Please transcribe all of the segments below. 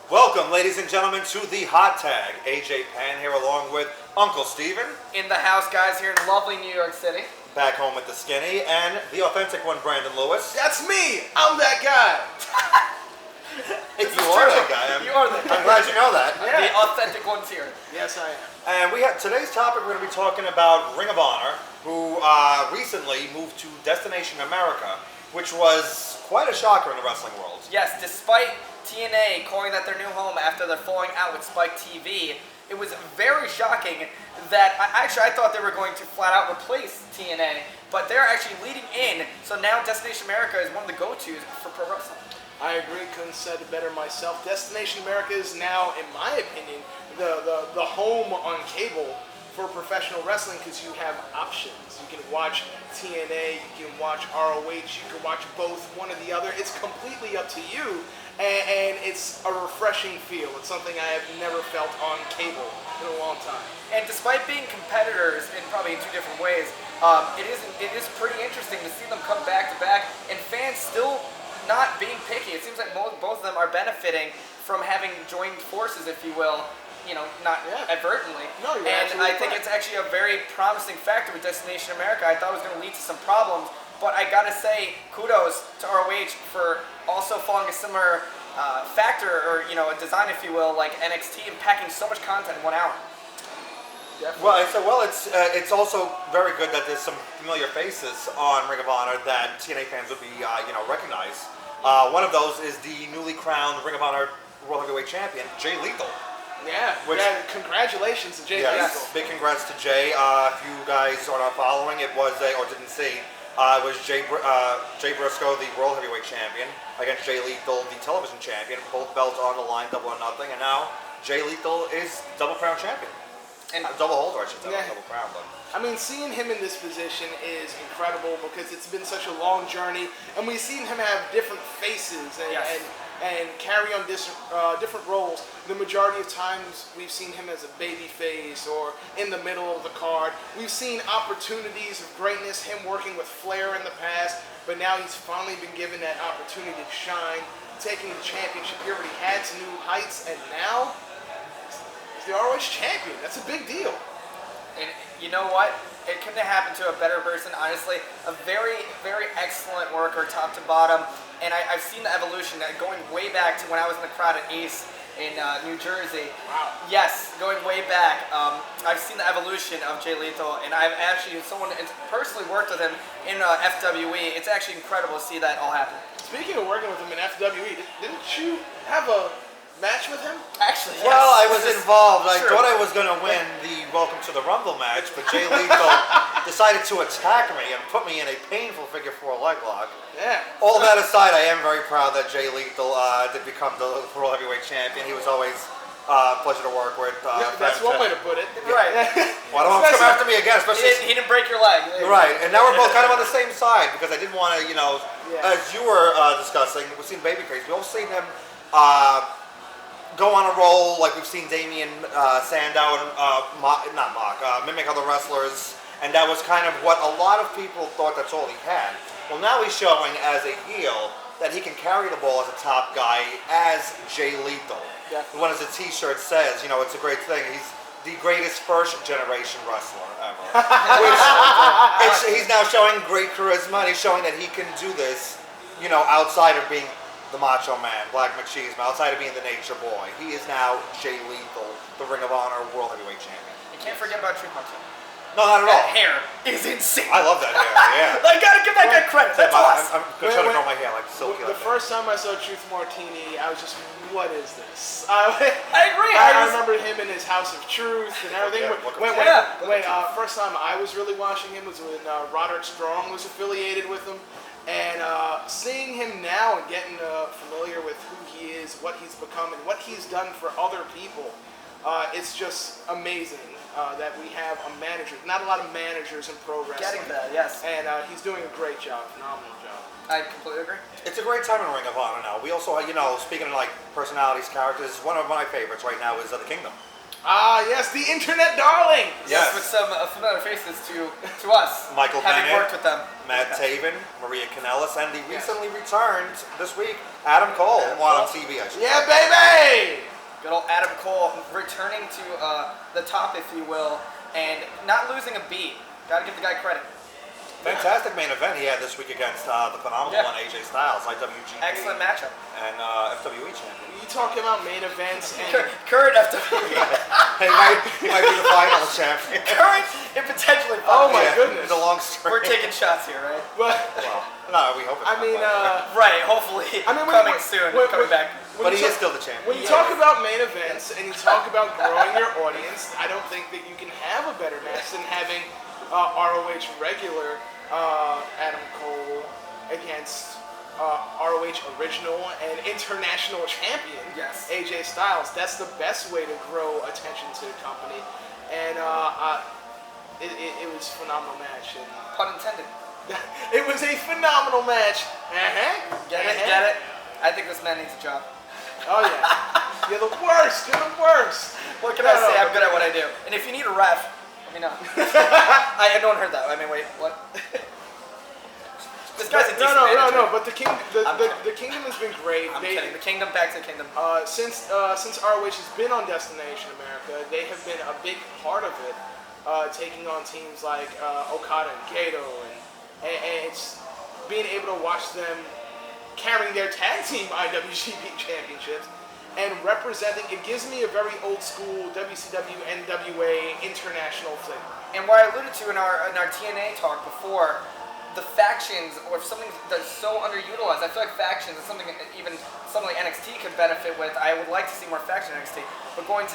Welcome, ladies and gentlemen, to the Hot Tag. AJ Pan here along with Uncle Steven. In the house, guys, here in lovely New York City. Back home with the skinny, and the authentic one, Brandon Lewis. That's me! I'm that guy! You are that guy. You are that guy. I'm glad you know that. Yeah. The authentic one's here. Yes, I am. And we have today's topic. We're going to be talking about Ring of Honor, who recently moved to Destination America, which was quite a shocker in the wrestling world. Yes, despite TNA calling that their new home after their falling out with Spike TV, it was very shocking that I thought they were going to flat out replace TNA, but they're actually leading in. So now Destination America is one of the go-tos for pro wrestling. I agree, couldn't have said it better myself. Destination America is now, in my opinion, the home on cable for professional wrestling because you have options. You can watch TNA, you can watch ROH, you can watch both, one or the other. It's completely up to you, and it's a refreshing feel. It's something I have never felt on cable in a long time. And despite being competitors in probably two different ways, it is pretty interesting to see them come back to back and fans still not being picky. It seems like both of them are benefiting from having joined forces, if you will, not advertently. No, you're and absolutely I think right. it's actually a very promising factor with Destination America. I thought it was going to lead to some problems, but I gotta say kudos to ROH for also following a similar factor, or a design, if you will, like NXT, and packing so much content in 1 hour. Well, it's also very good that there's some familiar faces on Ring of Honor that TNA fans would be, recognize. One of those is the newly crowned Ring of Honor World Heavyweight Champion, Jay Lethal. Yeah, congratulations to Jay Yes, Lethal. big congrats to Jay. If you guys are not following, it was or didn't see, it was Jay Briscoe, the World Heavyweight Champion, against Jay Lethal, the Television Champion. Both belts on the line, double or nothing, and now Jay Lethal is double crown champion. And double holder, I should say, Yeah. double crown. But I mean, seeing him in this position is incredible because it's been such a long journey, and we've seen him have different faces and carry on different roles. The majority of times, we've seen him as a baby face or in the middle of the card. We've seen opportunities of greatness, him working with Flair in the past, but now he's finally been given that opportunity to shine, taking the championship he already had to new heights, and now the ROH champion. That's a big deal. And you know what? It couldn't have happened to a better person, honestly. A very, very excellent worker, top to bottom. And I've seen the evolution, going way back to when I was in the crowd at Ace in New Jersey. Wow. Yes, going way back. I've seen the evolution of Jay Lethal, and I've actually personally worked with him in FWE. It's actually incredible to see that all happen. Speaking of working with him in FWE, didn't you have a match with him? Actually, yes. well, I was involved. I Sure. thought I was going to win the Welcome to the Rumble match, but Jay Lethal decided to attack me and put me in a painful figure 4 leg lock. Yeah. All that aside, I am very proud that Jay Lethal did become the World Heavyweight Champion. He was always a pleasure to work with. That's one way to put it. Right. Well, I don't want him to come after me again, especially. He didn't break your leg. Right, and now we're both kind of on the same side because I didn't want to, as you were discussing, we've seen Babyface. We've also seen him go on a roll, like we've seen Damian Sandow and mimic other wrestlers, and that was kind of what a lot of people thought that's all he had. Well, now he's showing as a heel that he can carry the ball as a top guy as Jay Lethal. Definitely. One of the t-shirts says, it's a great thing. He's the greatest first generation wrestler ever. He's now showing great charisma, and he's showing that he can do this, outside of being the Macho Man, Black McCheeseman, outside of being the Nature Boy. He is now Jay Lethal, the Ring of Honor World Heavyweight Champion. You can't forget about Truth Hunter. No, not at all. That hair is insane. I love that hair, yeah. I gotta give that guy credit. That's awesome. I'm going to try to grow my hair like silky. The first time I saw Truth Martini, I was just, what is this? I agree. I remember him in his House of Truth and everything. First time I was really watching him was when Roderick Strong was affiliated with him. And seeing him now and getting familiar with who he is, what he's become, and what he's done for other people, it's just amazing that we have a manager. Not a lot of managers in pro wrestling. Getting that, yes. And he's doing a great job, phenomenal job. I completely agree. It's a great time in Ring of Honor now. We also, speaking of like personalities, characters, one of my favorites right now is the Kingdom. Ah, yes, the internet darling. Yes, with some familiar faces to us. Michael having Bennett, worked with them. Matt Taven, Maria Kanellis, and the recently returned this week, Adam Cole, on TV, I should say. Yeah, baby! Good old Adam Cole returning to the top, if you will, and not losing a beat. Got to give the guy credit. Fantastic main event he had this week against the phenomenal one AJ Styles, IWGP. Excellent matchup. And FWE champion. You talking about main events and Current FWE. He might be the final champion. Current and potentially. Oh my goodness. The long streak. We're taking shots here, right? Well, no, we hope it's right, hopefully coming soon, coming back. But he is still the champion. When you talk about main events and you talk about growing your audience, I don't think that you can have a better match than having ROH regular Adam Cole against ROH original and international champion AJ Styles. That's the best way to grow attention to the company, and it was a phenomenal match. And, Pun intended. It was a phenomenal match. Get it? I think this man needs a job. Oh yeah, you're the worst. You're the worst. What can I say? I'm good at what I do. And if you need a ref, let me know. No one heard that. I mean, wait, what? This guy's a decent manager. No. But the kingdom has been great. I'm kidding. The kingdom, back to the kingdom. Since ROH has been on Destination America, they have been a big part of it, taking on teams like Okada and Gato, and it's being able to watch them carrying their tag team IWGP championships and representing. It gives me a very old school WCW NWA international flavor. And what I alluded to in our TNA talk before, the factions, or something that's so underutilized. I feel like factions is something even something like NXT could benefit with. I would like to see more faction NXT. But going to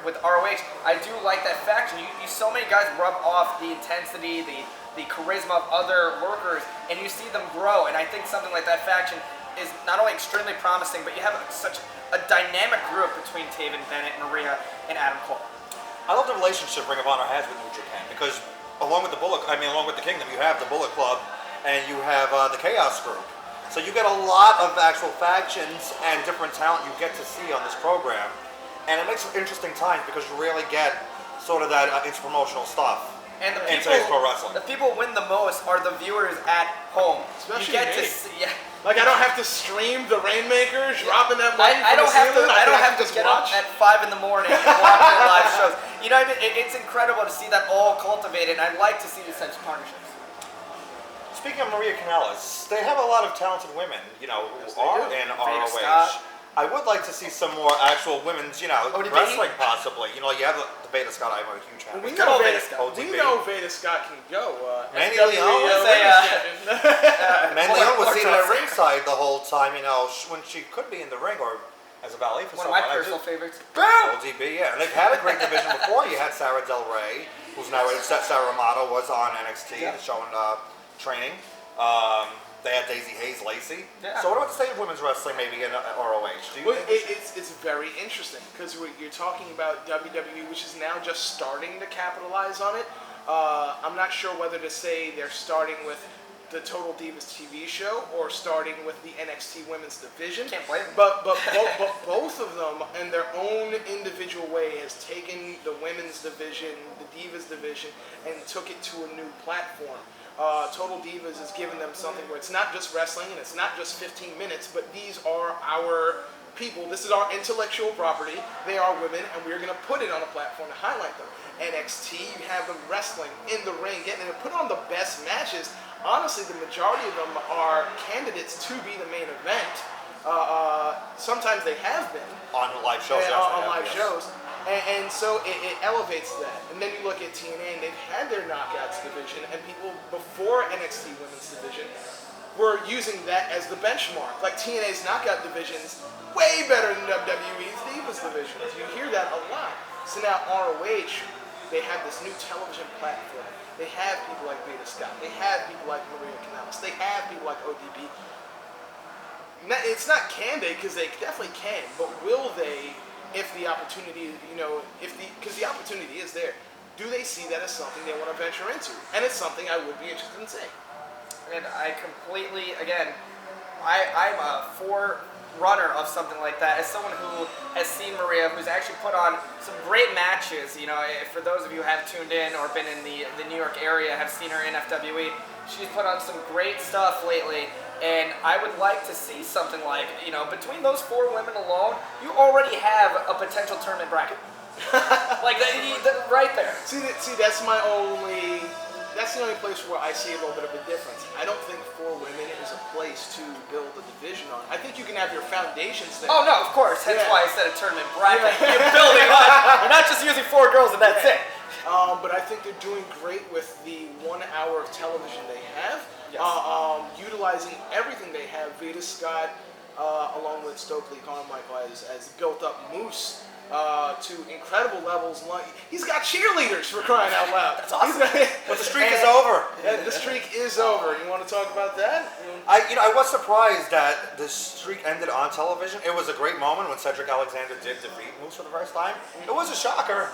with ROH, I do like that faction. You so many guys rub off the intensity, the charisma of other workers, and you see them grow. And I think something like that faction is not only extremely promising, but you have such a dynamic group between Taven, Bennett, Maria, and Adam Cole. I love the relationship Ring of Honor has with New Japan because along with the Kingdom, you have the Bullet Club and you have the Chaos Group. So you get a lot of actual factions and different talent you get to see on this program. And it makes it interesting times because you really get sort of that promotional stuff. And in today's pro wrestling. The people who win the most are the viewers at home. Especially you get me. to see, Like I don't have to stream the Rainmaker, dropping that money. I don't have to get up at 5 in the morning and watch their live shows. You know what I mean? It's incredible to see that all cultivated, and I'd like to see these types of partnerships. Speaking of Maria Kanellis, they have a lot of talented women, who are in ROH. Scott. I would like to see some more actual women's, wrestling possibly. You have the Beta Scott. I'm a huge fan. We Good know old Veda, Beta Scott. we know Veda Scott can go. Mandy SWE, Leon Mandy Leon was more sitting at trust. ringside the whole time, when she could be in the ring or as a valet for One of someone. my personal favorites. ODB, yeah. And they've had a great division before. You had Sarah Del Rey, who's now Sarah Amato was on NXT, showing training. They had Daisy Hayes Lacey. Yeah. So what about the state of women's wrestling maybe in ROH? Do you think it's very interesting because you're talking about WWE, which is now just starting to capitalize on it. I'm not sure whether to say they're starting with the Total Divas TV show or starting with the NXT Women's Division. Can't blame them. But both of them, in their own individual way, has taken the Women's Division, the Divas Division, and took it to a new platform. Total Divas has given them something where it's not just wrestling and it's not just 15 minutes, but these are our people. This is our intellectual property. They are women, and we're going to put it on a platform to highlight them. NXT, you have them wrestling in the ring, getting to put on the best matches. Honestly, the majority of them are candidates to be the main event. Sometimes they have been. on live shows? Shows. And so it elevates that. And then you look at TNA, and they've had their Knockouts division, and people before NXT Women's Division were using that as the benchmark. Like TNA's Knockout division's way better than WWE's Divas divisions. You hear that a lot. So now ROH, they have this new television platform. They have people like Beta Scott. They have people like Maria Kanellis. They have people like ODB. It's not can they, because they definitely can, but will they? If the opportunity, because the opportunity is there, do they see that as something they want to venture into? And it's something I would be interested in seeing. And I completely, again, I'm for runner of something like that, as someone who has seen Maria, who's actually put on some great matches, you know, for those of you who have tuned in or been in the New York area, have seen her in FWE, she's put on some great stuff lately, and I would like to see something like, you know, between those 4 women alone, you already have a potential tournament bracket. Like, right there. See, that's the only place where I see a little bit of a difference. I don't think 4 women is a place to build a division on. I think you can have your foundations there. Oh no, of course. That's why I said a tournament bracket. Yeah. You're building up. You're not just using 4 girls and that's it. But I think they're doing great with the 1 hour of television they have. Yes. Utilizing everything they have. Vita Scott, along with Stokely Carmichael, has built up Moose to incredible levels. He's got cheerleaders, for crying out loud. That's awesome. But the streak is over. Yeah, the streak is over. You want to talk about that? I was surprised that the streak ended on television. It was a great moment when Cedric Alexander did defeat Moose for the first time. It was a shocker.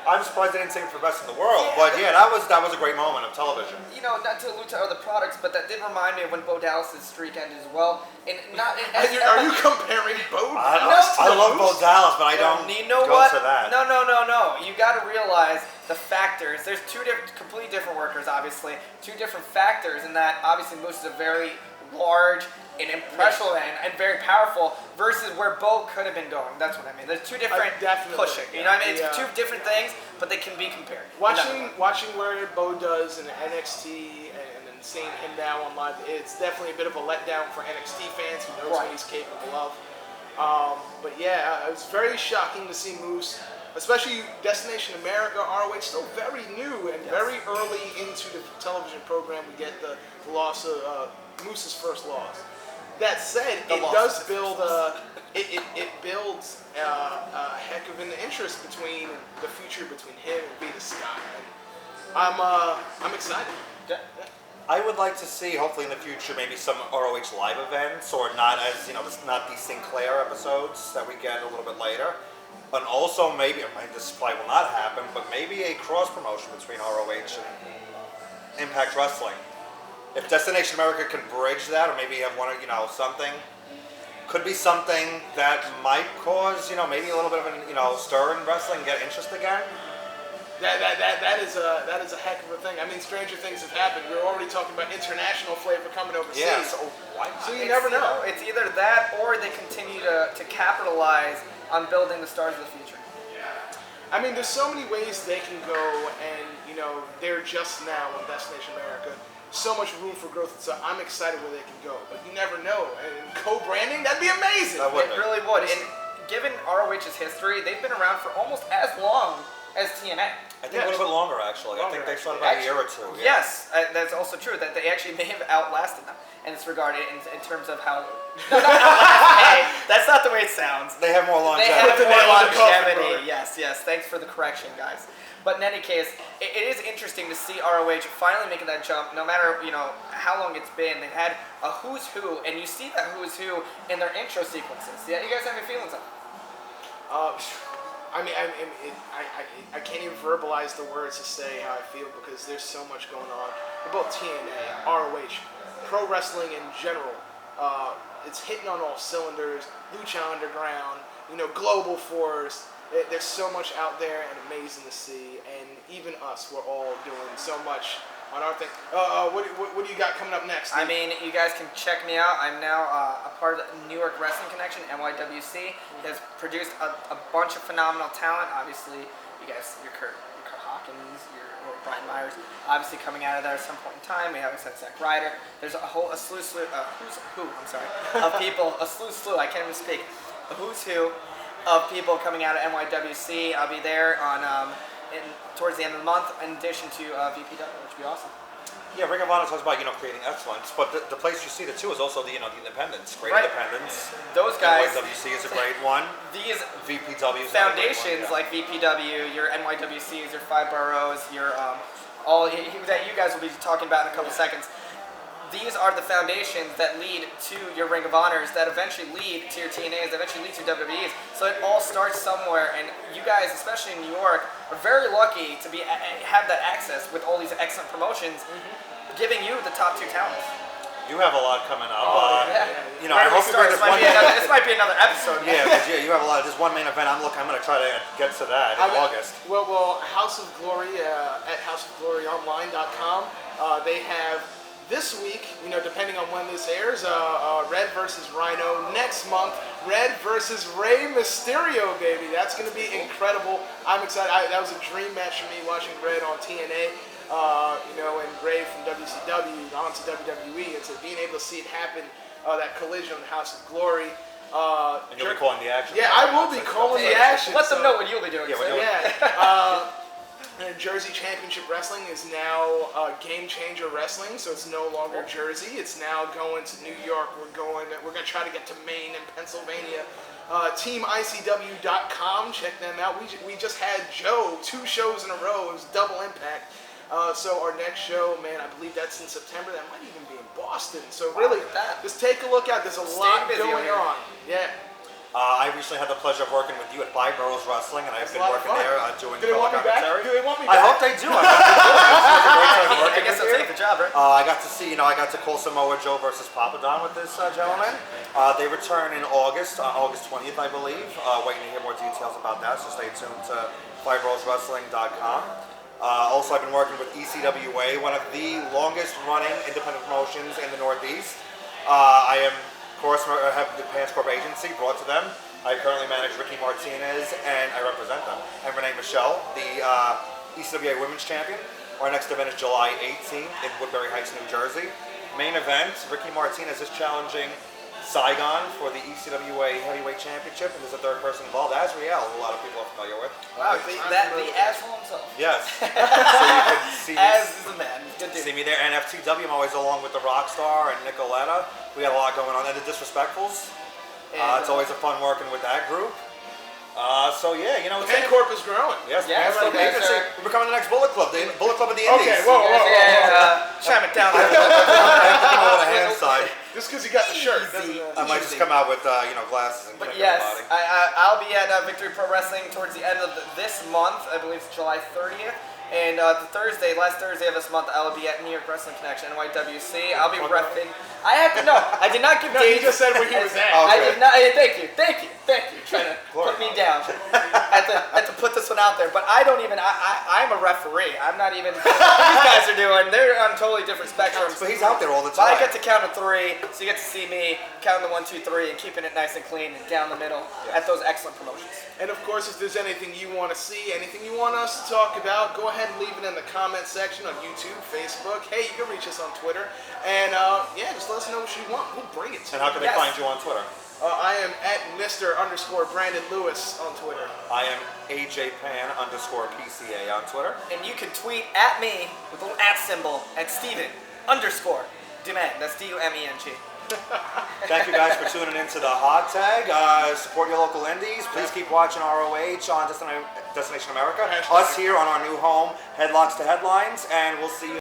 I'm surprised they didn't save it for the best in the world. But yeah, that was a great moment of television. You know, not to allude to other products, but that did remind me of when Bo Dallas' streak ended as well. And are you comparing Bo Dallas I love Bo Dallas, but I don't go to that. No. You got to realize the factors. There's 2 completely different workers, obviously. 2 different factors in that, obviously, Moose is a very large and impressionable and very powerful versus where Bo could have been going. That's what I mean. There's 2 different pushing. You know what I mean? It's 2 different things, but they can be compared. Watching where Bo does in NXT and then seeing him now on live, it's definitely a bit of a letdown for NXT fans who knows what he's capable of. But yeah, it was very shocking to see Moose, especially Destination America, ROH, still very new and very early into the television program. We get the loss of Moose's first loss. That said, it does build it builds a heck of an interest between the future between him and Vita Scott. And I'm excited. Yeah. I would like to see, hopefully in the future, maybe some ROH live events, or not as not these Sinclair episodes that we get a little bit later. And also maybe, this probably will not happen, but maybe a cross promotion between ROH and Impact Wrestling. If Destination America can bridge that, or maybe have something, could be something that might cause, maybe a little bit of an, stir in wrestling, get interest again. That is a heck of a thing. I mean, stranger things have happened. We're already talking about international flavor coming overseas. Yeah, so why not? So you never know. It's either that or they continue to capitalize on building the stars of the future. I mean, there's so many ways they can go, and they're just now on Destination America. So much room for growth, so I'm excited where they can go. But you never know. And co-branding, that'd be amazing. It really would. And given ROH's history, they've been around for almost as long as TNA. I think a little bit longer, actually. I think they started about a year or 2. Yeah. Yes, that's also true. That they actually may have outlasted them in this regard, in terms of how. No, not outlasted. Hey, that's not the way it sounds. They have more longevity. They have more longevity. Yes. Thanks for the correction, guys. But in any case, it is interesting to see ROH finally making that jump. No matter how long it's been, they've had a who's who, and you see that who's who in their intro sequences. Yeah, you guys have any feelings on it? I can't even verbalize the words to say how I feel because there's so much going on. Both TNA, ROH, pro wrestling in general. It's hitting on all cylinders. Lucha Underground, Global Force. There's so much out there and amazing to see. And even us, we're all doing so much on our thing. What do you got coming up next, Steve? I mean, you guys can check me out. I'm now a part of the New York Wrestling Connection, NYWC. It has produced a bunch of phenomenal talent. Obviously, you guys, your Kurt Hawkins, your Brian Myers, obviously coming out of there at some point in time. We haven't said Zack Ryder. There's a slew of people. I can't even speak. A who's who of people coming out of NYWC. I'll be there on towards the end of the month, in addition to VPW, which would be awesome. Yeah, Ring of Honor talks about creating excellence, but the place you see the two is also the the independents, great independents. Those guys. NYWC is a great one. These VPW is foundations like VPW, your NYWCs, your Five Boroughs, your all that you guys will be talking about in a couple seconds. These are the foundations that lead to your Ring of Honors, that eventually lead to your TNAs, that eventually lead to your WWEs. So it all starts somewhere, and you guys, especially in New York, are very lucky to have that access with all these excellent promotions, giving you the top 2 talents. You have a lot coming up. You know, Where I do we hope you start? bring This might be another episode. Yeah, but you have a lot. There's one main event. I'm going to try to get to that in August. Well, House of Glory at houseofgloryonline.com. They have this week, you know, depending on when this airs, Red versus Rhino. Next month, Red versus Rey Mysterio, baby. That's going to be incredible. I'm excited. That was a dream match for me watching Red on TNA. You know, and Ray from WCW onto WWE, and so being able to see it happen, that collision on the House of Glory. And you'll be calling the action. Yeah, I will be calling the action. Let them know what you'll be doing. And Jersey Championship Wrestling is now Game Changer Wrestling, so it's no longer Jersey. It's now going to New York. We're going to try to get to Maine and Pennsylvania. TeamICW.com, check them out. We just had Joe 2 shows in a row. It was double impact. So our next show, man, I believe that's in September. That might even be in Boston. So really, just take a look out. There's a lot going on. Yeah. I recently had the pleasure of working with you at Five Boroughs Wrestling, and I've been working there doing Do they want me back? commentary. Do they want me I back? hope they do. I I guess I'll take the job, right? I got to see, I got to call Samoa Joe versus Papa Don with this gentleman. They return in August, August 20th, I believe. Waiting to hear more details about that, so stay tuned to FiveBoroughsWrestling.com. Also, I've been working with ECWA, one of the longest-running independent promotions in the Northeast. I am, of course, have the Pants Corp agency brought to them. I currently manage Ricky Martinez, and I represent them. And Renee Michelle, the ECWA Women's Champion. Our next event is July 18th in Woodbury Heights, New Jersey. Main event, Ricky Martinez is challenging Saigon for the ECWA Heavyweight Championship, and there's a third person involved, Azriel, who a lot of people are familiar with. Wow, the asshole himself. Yes. So you can see As is the man. Good dude. see me there. And FTW, I'm always along with the Rockstar and Nicoletta. We got a lot going on. And the Disrespectfuls. It's always a fun working with that group. So yeah, it's Pan Corp is growing. Yes, Yeah, Pan Corp so Agency. We're becoming the next Bullet Club, the Bullet Club of the Indies. Okay, whoa. Chime it down. I have to come out with a hand side. Just because you got the shirt. I might just come out with glasses and But kick yes, everybody. I'll be at Victory Pro Wrestling towards the end of this month. I believe it's July 30th. And last Thursday of this month, I'll be at New York Wrestling Connection, NYWC. I'll be repping. I did not give No, dates. he just said where he was at. I did not. Thank you. Trying to put me down. I had to put this one out there. But I don't even. I'm a referee. I'm not even. These guys are doing. They're on totally different spectrums. But he's out there all the But time. I get to count to 3, so you get to see me counting the 1, 2, 3, and keeping it nice and clean and down the middle at those excellent promotions. And of course, if there's anything you want to see, anything you want us to talk about, go ahead and leave it in the comment section on YouTube, Facebook. Hey, you can reach us on Twitter. And just let us know what you want. We'll bring it to you. And how can they find you on Twitter? I am at Mr._Brandon Lewis on Twitter. I am AJPan_PCA on Twitter. And you can tweet at me with a little @ symbol at Steven_Dumeng. That's DUMENG. Thank you guys for tuning into the Hot Tag. Support your local indies. Please keep watching ROH on Destination America. Us here on our new home, Headlocks to Headlines, and we'll see you.